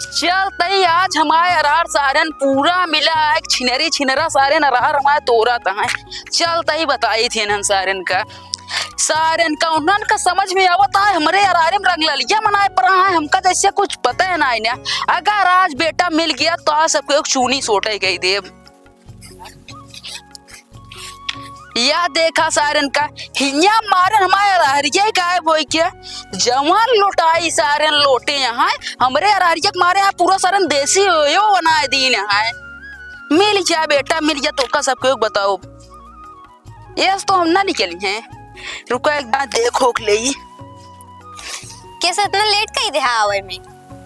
चल तई आज हमारे अरहर सारन पूरा मिला है। छिनरी छिनरा सारन अरहर हमारे तोरा तहा चल तई बताई थी नन सारन का उन्हन का समझ में आवता है। हमारे अरारे में रंग ललिया मनाए पर है हमका जैसे कुछ पता है ना इन्हें। अगर आज बेटा मिल गया तो आज सबको एक चूनी सोटे गई देव। या देखा सारन का हिया मारन हमारे अरहरिया गायब हो क्या। जवान लोटाई सारन लोटे यहाँ हमरे अरहरिया मारे यहाँ पूरा सारन देसी हो बनाए दीन यहाँ। मिल जा बेटा मिल जा तो का सबको बताओ। ये तो हम ना निकली हैं। रुको एक बार देखो ले कैसे इतना लेट कही दे आवे में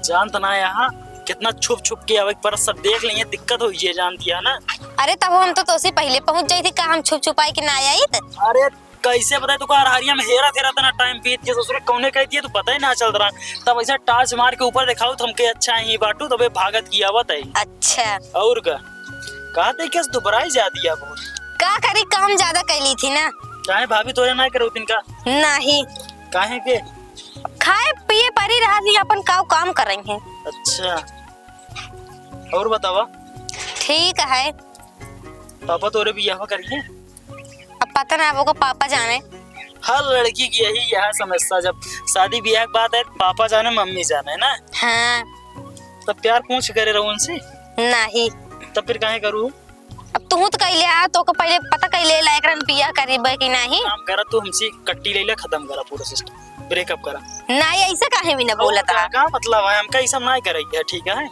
जानत ना यहाँ कितना छुप छुप के आवे पर सब देख लेंगे दिक्कत हो ये जानती है ना। अरे तब हम तो से पहले पहुंच जाई थी का हम छुप छुपाई के ना आई थे। अरे कैसे बताए तू अरहरिया में हेरा फेरा तना टाइम बीत के ससुर कौने कहती है तू पता ही ना चल रहा। तब ऐसा टाच मार के ऊपर दिखाओ तो हमके अच्छा ही बाटू तबे भागत की आवत है। अच्छा और का कहते कैसे दोबारा जाती है बहुत का करी काम ज्यादा कैली थी ना। चाहे भाभी तोरे ना करो दिन का नहीं काहे के खाए पिए परी रहा थी अपन काम कर रही हैं। अच्छा और बतावा ठीक है। पापा तोरे बियाह करिए अब पता ना वो को पापा जाने। हर लड़की की यही समस्या जब शादी ब्याह की बात है पापा जाने मम्मी जाने ना। हाँ तब प्यार पूछ करे रहो उनसे नहीं तब फिर काहे करूँ। अब तू तो कैले आ तो को पहले पता कैले लायक रन पिया करीब कि नहीं। काम करा तू हमसे कट्टी ले ले खत्म करा पूरा सिस्टम ब्रेकअप करा। नहीं ऐसा काहे भी ना बोला था का मतलब है हमका ऐसा ना करेगी है ठीक है।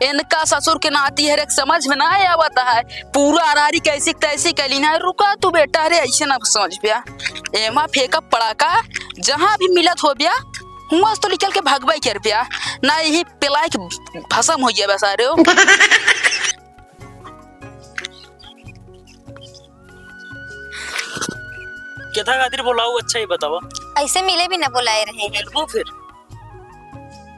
इनका ससुर के नाती है समझ में ना आवता है। पूरा अरारी कैसी तैसी कैली ना। रुका तू बेटा रे ऐसे ना समझ बिया एमा फेंका पड़ा का जहाँ भी मिलत हो बिया हुआ तो निकल के भगवाई कर बिया ना यही पिलाई के भसम हो गया बस आ रहे हो। क्या खातिर बोलाऊ अच्छा ही बतावा। ऐसे मिले भी ना बुलाए रहे हैं। वो फिर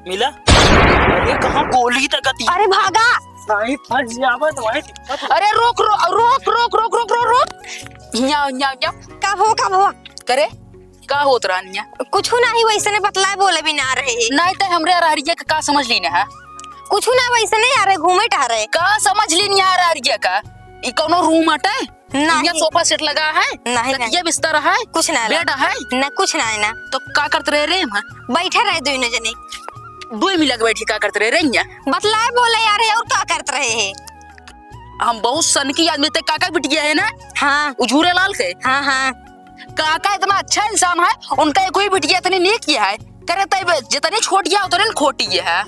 मिला अरे कहाँ गोली तक आती। अरे भागा नहीं फंस जावा तुम्हारे। अरे रोक रोक रोक रोक रोक रोक रोक रोक न्या न्या न्या कब हो करे का होत रानिया कुछ नहीं वैसे ने बतलाए बोले भी ना रहे नहीं तो हमरे अरहरिया का समझ ली ना है। कुछ ना वैसे नहीं आ रहे घूमे टह रहे का समझ ली नहीं अरहरिया का। ई कोनो रूम हटे नहीं सोफा सेट लगा है नहीं तकिया बिस्तर है कुछ ना बेड है ना कुछ ना है ना। तो का करते रहे रे हम बैठे रहे दोनों जने दो मिला के बैठी का करते रहे रे बतलाए बोले यार और क्या करते रहे हैं। हम बहुत सनकी आदमी थे काका बिटिया है ना। हाँ उजूरे लाल के हाँ हाँ काका इतना अच्छा इंसान है उनका कोई बिटिया इतनी नेक किया है करे तब जितनी छोटिया उतने खोटी है।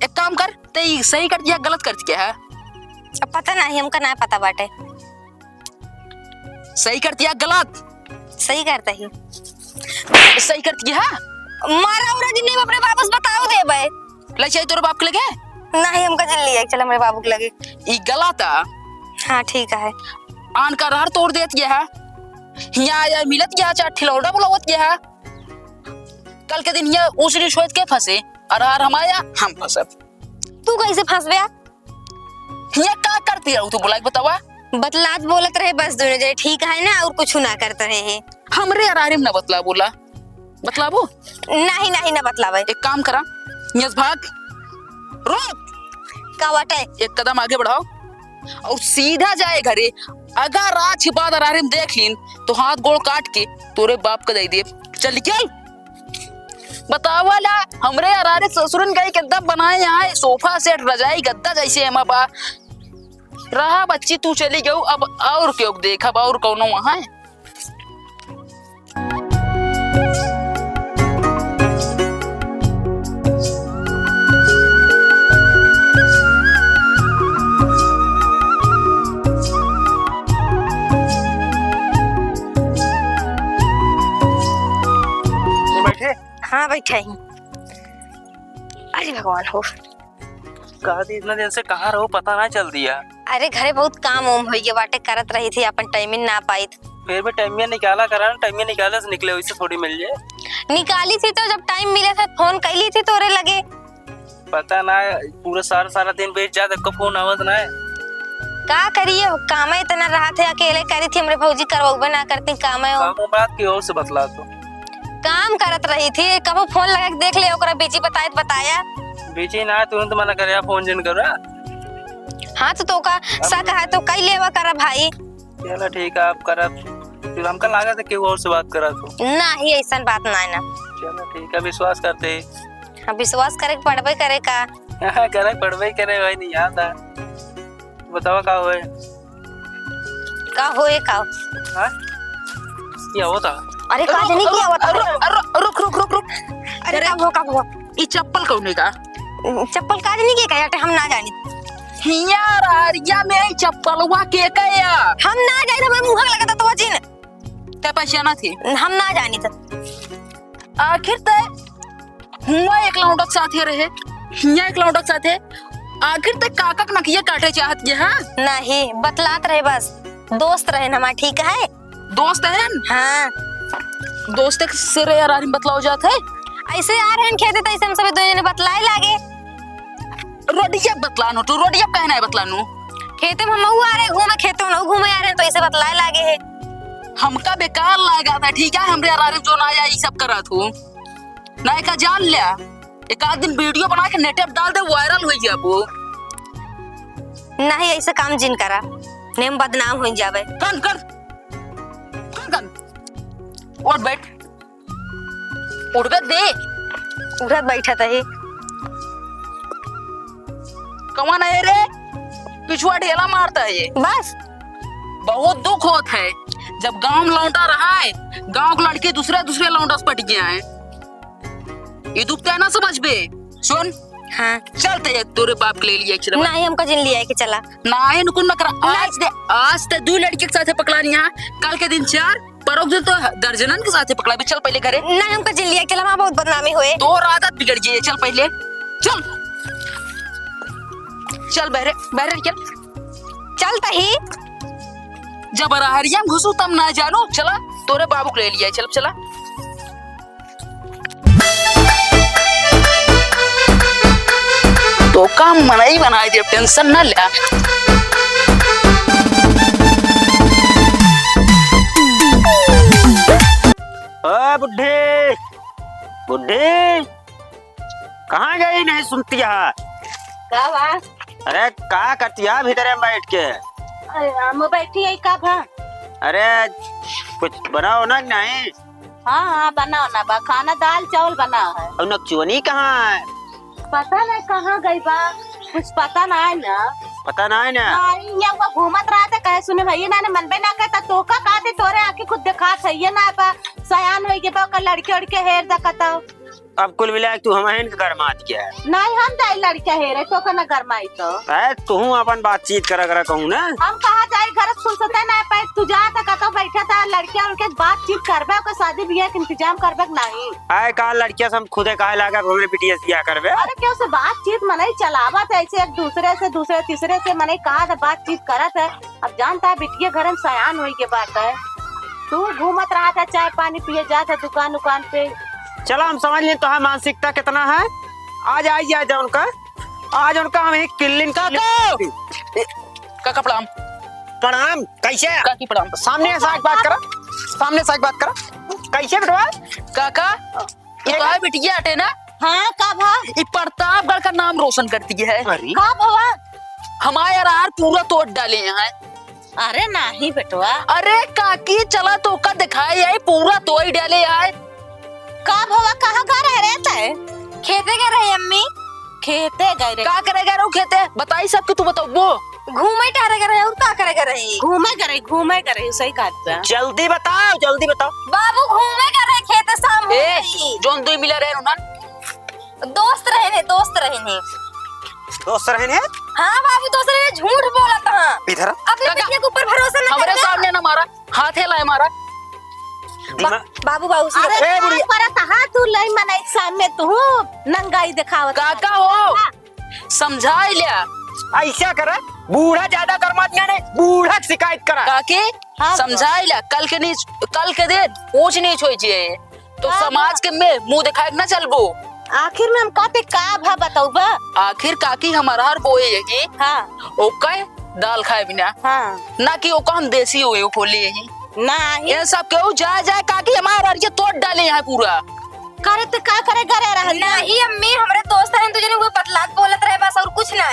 एक काम कर ते सही कर दिया गलत कर दिया है। अब पता नहीं हमका ना पता बाटे सही कर दिया गलत सही करता ही सही कर दिया मारा उरा जिन्हें अपने वापस बताओ दे बे ले चाहिए तोरे बाप के लगे नहीं हमका जल्दी है चल मेरे बाबू के लगे ई गलत है। हाँ ठीक है आन का रहर तोड़ देत है यहाँ या मिलत गया चार ठिलौड़ा बुलावत गया है। कल के दिन ये ऊसरी सोच के फंसे अरहर हमाया हम फंसे। तू कैसे फंस गया ये का करती रहू तू बुलाई बतावा। बतलात बोलत रहे बस दोनों जने ठीक है ना और कुछ ना करते रहे। हमरे अरारे में ना बतला बोला बतलाबो नहीं नहीं ना बतलावे। एक काम करा यस भाग रोक का बाटे एक कदम आगे बढ़ाओ और सीधा जाए घरे। अगर रात छिपा अरारे में देख लीन तो हाथ गोड़ काट के तोरे बाप का दे दे। चल निकल बतावाला हमरे अरारे ससुरन गई गद्दा बनाए यहाँ सोफा सेट रजाई गद्दा जैसे एमा बा रहा बच्ची तू चली गई अब और क्यों देखा बा और कौनो वहां है। बैठे हाँ बैठा ही। अरे भगवान हो कहा थी इतना दिन से कहाँ रहो पता ना चल दिया। अरे घरे बहुत काम ओम हो गया बाटे करत रही थी अपन टाइमिंग ना पाई फिर भी टाइमिया निकाला करा टाइमिया निकाला से निकले वैसे थोड़ी मिल जाए। निकाली थी तो जब टाइम मिला था फोन कैली थी तोरे लगे पता ना पूरा सारा दिन बैठ जाता कब फोन आवत ना है। का करिए काम इतना रहा थे अकेले करी थी हमरे भौजी करवाबे ना करती काम बात की और से बतला तो काम करत रही थी कबो फोन लगा के देख ले ओकरा बीजी बताया बीची ना तू तो मना करे फोन जिन कर रहा। हाँ तो का शक है तो कई लेवा करा भाई। चलो ठीक है आप करा, फिर हमका लगा था कि और से बात करा तो। नहीं ऐसा बात ना है ना। चलो ठीक है विश्वास करते हैं। अब विश्वास करे के पड़बे करे का। करे पढ़वे करे भाई नहीं याद है। बताओ का हुए? का होए का? हाँ? क्या होता? अरे का नहीं किया होता। रुक रुक रुक रुक। अरे का हुआ? ये चप्पल कौन का? चप्पल का नहीं किया यार, हम ना जानी। हिया रहरिया में चप्पलवा के कया हम ना जानी, हमें मुंह लगा तो वजिन ते पहचाना थी। हम ना जानी तो आखिर ते हुआ एक लौंडक साथे रहे, हिया एक लौंडक साथे, आखिर ते काका के नकिया काटे चाहत ये। हाँ नहीं बतलात रहे, बस दोस्त रहे ना हमारे। ठीक है दोस्त है। हाँ दोस्त के सिरे यार आरिम बतलाओ जात है। ऐसे आ रहे हैं खेते तो ऐसे हम सब दोनों ने बतलाए लागे। रोडिया बतलानो तो रोडिया कहना है बतलानो। खेते में हम आ रहे घूमे, खेते में घूमे आ रहे हैं तो ऐसे बतलाए लागे है। हमका बेकार लगा था। ठीक है हमरे यार जो ना आया ये सब करा तू ना का जान लिया। एक आध दिन वीडियो बना के नेट पे डाल दे, वायरल हो गया वो। नहीं ऐसे काम जिन करा नेम बदनाम हो जावे। कन कन कन कन और बैठ उठ गए दे उधर बैठा था ही। कौन है रे? पिछुआ ढेला मारता है ये। बस बहुत दुख होता है जब गांव में लौंडा रहा है, गांव के लड़के दूसरे दूसरे लौंडा से पट गया है। ये दुखता है ना समझ बे। सुन हाँ चलते है तेरे बाप के ले लिया एक नहीं हमको जिन लिया है कि चला ना है नुकुन न करा। आज ते दो लड़के के साथ पकड़ा नहीं है, कल के दिन 4, परोग दिन तो दर्जनन के साथ पकड़ा भी। चल पहले करे। नहीं हमको जिन लिया, चला वहाँ बहुत बदनामी हुए। तो आदत बिगड़ गई है। चल पहले चल चल बहरे बहरे चल। चलता ही जब रहरिया में घुसू तब ना जानो। चला तोरे बाबू को ले लिया। चल चला तो काम मनाई बनाई दे, टेंशन ना ले। ओ बुड्ढे बुड्ढे कहाँ गई? नहीं सुनती है। का बा? अरे का करती है भीतर में बैठ के? अरे हम बैठी है का भा? अरे कुछ बनाओ ना कि नहीं? हाँ हाँ बनाओ ना बा, खाना दाल चावल बना है। और नकचुवनी कहाँ है? पता नहीं कहाँ गई बा, कुछ पता ना है ना। पता नहीं ना। यहाँ वो घूमत रहा था, कहे सुने भैया ना मनबे ना कहता तो का कहते तोरे आके खुद दिखा सही ना बा। सयान हो गए बा, लड़के उड़के हेर देखता। अब कुल मिला तू हमारे घर मात क्या है? नहीं हम जाए लड़के हेरे तो का न गरमाई तो। तू अपन बातचीत करा कहूँ ना। हम कहा जाए घर फुर्सत ना पाए, तू जा था बैठा था लड़के उनके बातचीत करबे, ओकर शादी ब्याह के इंतजाम करबे नहीं। आए का लड़किया सब खुदे काहे लागा हमरे बिटिया से ब्याह करबे? अरे क्यों से बातचीत मनई चलावा था ऐसे, एक दूसरे से दूसरे तीसरे से मनई कहा था बातचीत करत है। अब जानता है बिटिया घर में सयान हुई के बात है। तू घूमत रहा था, चाय पानी पिए जाता दुकान उकान पे। चलो हम समझ लें तो है मानसिकता कितना है। आज आई जाए उनका, आज उनका हम एक किल्लिन का प्रणाम प्रणाम। कैसे काकी प्रणाम। सामने से बात करा, सामने से बात करा। कैसे बेटवा? काका ये तो है बिटिया हटे ना। हाँ का भा? ये प्रतापगढ़ का नाम रोशन करती है। अरे हाँ भवा? हमारे यार पूरा तोड़ डाले हैं। अरे नहीं बेटवा। अरे काकी चला तो का दिखाई है, पूरा तोड़ डाले है। का भवा कहाँ का रह रहता है? खेते गए रहे अम्मी। खेते गए रे। का करेगा रो खेते बताई सबके, तू बताओ वो घूमे टहरे रहे और का करे रहे? घूमे करे सही कहता। जल्दी बताओ जल्दी बताओ। बाबू घूमे रहे खेते शाम हो ए गई। जोन दो मिला रहे ना। दोस्त रहे ने दोस्त रहे ने। हाँ बाबू दोस्त रहे, झूठ बोला था। इधर अपने बेटे के ऊपर भरोसा न हमारे करना। सामने ना मारा, हाथ है लाए मारा। बाबू बाबू से अरे हाँ तू लई मने सामने तू नंगाई दिखावत। काका हो समझा लिया। ऐसा करा, बूढ़ा ज्यादा कर मत ने, बूढ़ा शिकायत करा। काके हाँ, समझा लिया। कल के दिन ऊंच नीच होई छे तो हाँ, समाज के में मुंह दिखाए ना चलबो। आखिर में हम कहते का भा बताऊ बा? आखिर काकी हमारा हर बोए है कि हाँ ओके दाल खाए बिना हाँ ना कि ओका हम देसी हुए खोले ही नहीं ये सब क्यों जाए जाए काकी हमारा हर ये तोड़ डाले यहाँ पूरा। करे तो का करे घरे रह नहीं अम्मी हमारे दोस्त हैं तुझे वो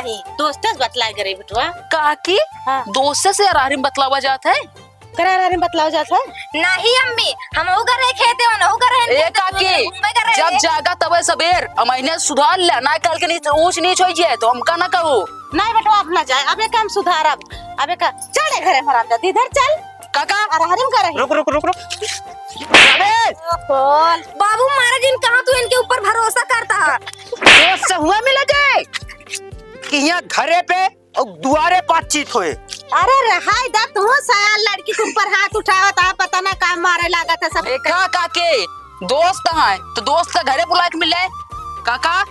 नहीं दोस्तस बतलाए करे बिटवा काकी हाँ। दोस्त से अरारी में बतलावा जाता है। करारा में बतलाओ जाता है नहीं अम्मी हम ऊ कर रहे खेते हो ना ऊ कर रहे ए काकी जब जागा तब सबेर मैंने सुधार ले ना कल के नीचे ऊंच नीच हो जाए तो हमका ना कहो। नहीं बेटवा अब ना जाए अबे काम सुधारब अबे का चले घरे हरामजादी इधर चल काका अरहरिम करे रुक रुक रुक रुक बोल बाबू महाराज इन कहा तू इनके ऊपर भरोसा करता है दोस्त से हुआ मिला जाए कि यहाँ घरे पे और दुआरे बातचीत होए। अरे रहाई दा तू सयाल लड़की के ऊपर हाथ उठावत आ पता ना काम मारे लागत है सब का काके दोस्त है तो दोस्त का घरे बुला के मिले। काका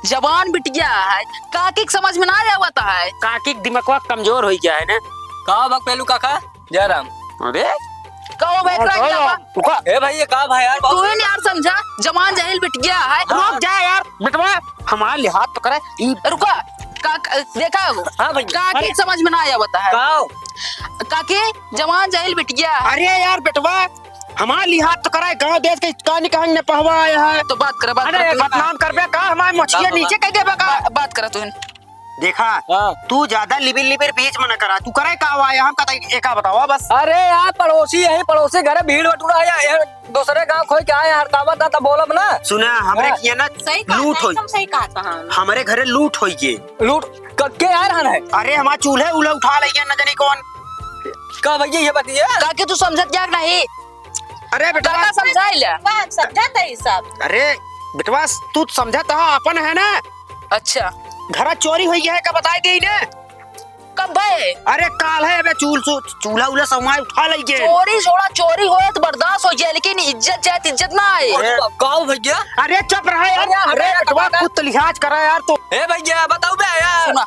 जवान बिटिया है काकी के समझ में ना आवता है। काकी के दिमाग कमजोर हो गया है ना। कहाँ भाग पहलू काका जयराम। अरे कहो बैठ रहा ए भाई ये कहाँ भाई यार तू ही यार समझा जवान जहिल बिटिया है। रुक जा यार बिटवा हमारे लिहाज तो करे रुका काका देखा हाँ भैया। काकी के समझ में ना आवता है। कहाँ काकी जवान जहिल बिटिया अरे यार बिटवा हमारे लिहाज तो करे गांव देश के कहानी कहानी ने पहवा आया है। तो बात करे बात अरे करे बदनाम करबे का हमारे मछलियां नीचे कह देबे का। बात करे तू देखा हाँ। तू ज्यादा लिबिर लिबिर बीच में न करा तू करे का आया हम का एका बतावा बस। अरे यार पड़ोसी यही पड़ोसी घर भीड़ बटूरा है दूसरे गांव खोई के आए हड़कावत था बोलब ना। सुना हमरे किया ना सही कहा लूट होई एकदम सही कहा था हाँ। हमारे घरे लूट होई के लूट के यार हन है अरे हमारे चूल्हे उल्हे उठा ले न जाने कौन। का भैया ये बताइए काकी तू समझत क्या नहीं। अरे बेटा काका समझाई ले। बात समझाता है सब अरे बेटवा तू समझा था अपन है ना। अच्छा घर चोरी हुई है का बताई दी ने कब भाई अरे काल है अबे चूल्हा उल्हा सामान उठा ले के। चोरी छोड़ा चोरी हो तो बर्दाश्त हो जाए लेकिन इज्जत जाए इज्जत ना आए। कहाँ भैया अरे चुप रहा यार। अरे बेटवा खुद तो लिहाज करा यार तो। ए भैया बताओ बे यार सुना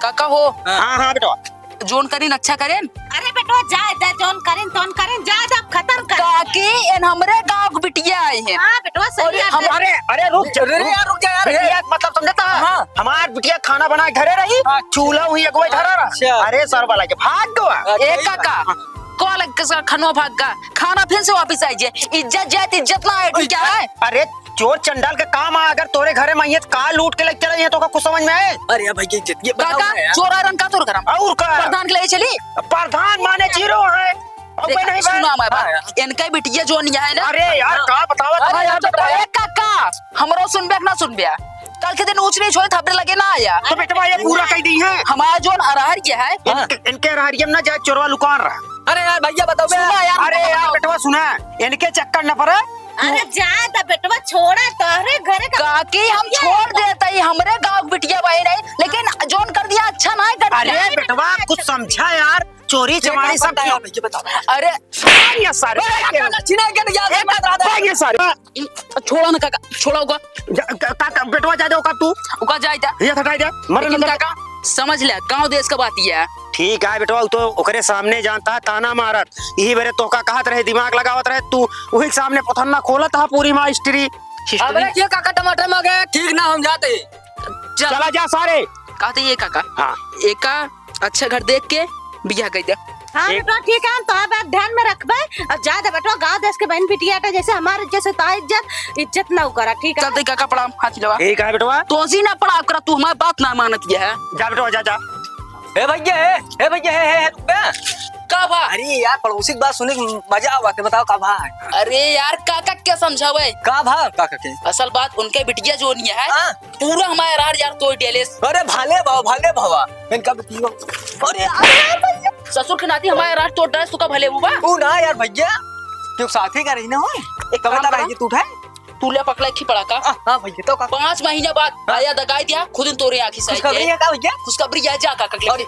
काका हो हाँ हाँ बेटवा जोन करीन अच्छा करेन। अरे बेटवा जा जोन करें जा अब खत्म कर काकी इन हमरे गांव की बिटिया आई है। हाँ बेटवा सही है हमारे अरे रुक रुक जा यार बिटिया मतलब समझता हाँ। हमार बिटिया खाना बना के घरे रही चूल्हा हुई एक धरा अच्छा। रहा। अरे सर वाला के भाग गवा एक काका कॉल किसका खनवा भाग का खाना फिर से वापस आई जाए इज्जत जाए इज्जत ना आए ठीक है। अरे चोर चंडाल का काम आ अगर तोरे घरे मैयत का लूट के लग चले हैं तो का कुछ समझ में आए। अरे भैया इज्जत ये बताओ काका ना यार। चोरा रंग का तोर करम और का प्रधान के लिए चली प्रधान माने जीरो है और कोई नहीं सुना बा। हमारे हाँ बात इनका बिटिया जो नहीं है ना। अरे यार का बतावा अरे यार ए काका हमरो सुनबे ना सुनबे कल के दिन ऊंच नीच होए थपड़े लगे ना आया तो बेटवा ये पूरा कह दी है। हमारा जोन अरहर ये है। इनके रहरियम ना जाए चोरवा लुकान रहा। अरे यार भैया बताओ बे सुना यार अरे यार बेटवा सुना इनके चक्कर न पड़े। अरे जा दा बेटवा छोड़ा तोहरे घरे का काकी हम छोड़ देते ही हमरे गांव बिटिया भाई नहीं लेकिन जोन कर दिया अच्छा ना कर अरे बेटवा कुछ समझा यार चोरी चमारी सब बताओ भैया बताओ अरे ये सारे चिना के नहीं याद ये सारे छोड़ा ना काका छोड़ा होगा काका बेटवा जा जाओ का तू उका जाए था ये हटाई दे मर लेकिन न काका समझ ले गांव देश का बात ये है। ठीक है बेटवा तो ओकरे सामने जानता ताना मारत यही बेरे तोका कहत रहे दिमाग लगावत रहे तू वही सामने पथन्ना खोलत हा पूरी मां हिस्ट्री। अबे ये काका टमाटर में गए ठीक ना हम जाते चला जा सारे कहते ये काका हाँ एक अच्छा घर देख के बियाह कर दे। हाँ बेटवा ठीक है हम तो बात ध्यान में रखबे और जा दा बेटवा गांव देश के बहन बिटिया था जैसे हमारे जैसे ता इज्जत ना करा ठीक है। चलते काका पड़ा हाथ लगा ठीक है बेटवा तो जी ना पड़ा करा तू हमारी बात ना मानत ये है। जा बेटवा जा ए भैया ए भैया है रुक बे का भा अरे यार पड़ोसी की बात सुनने की मजा आवा के बताओ का भाई अरे यार काका क्या समझावे का भाई काका के असल बात उनके बिटिया जो नहीं है हाँ। पूरा हमारे यार तो डेलेस अरे भाले भावा इनका भी अरे यार भैया ससुर के नाती हमारे रात तो ड्रेस तुका भले हुआ तू ना यार भैया क्यों साथी का रही ना हो एक कविता रही तू उठाए तू ले पकड़ा की पड़ा का हां भैया तो का 5 महीने बाद आया दगाई दिया खुद इन तोरे आंखी से खबर है का भैया उसका ब्रिया जा काका के लिए।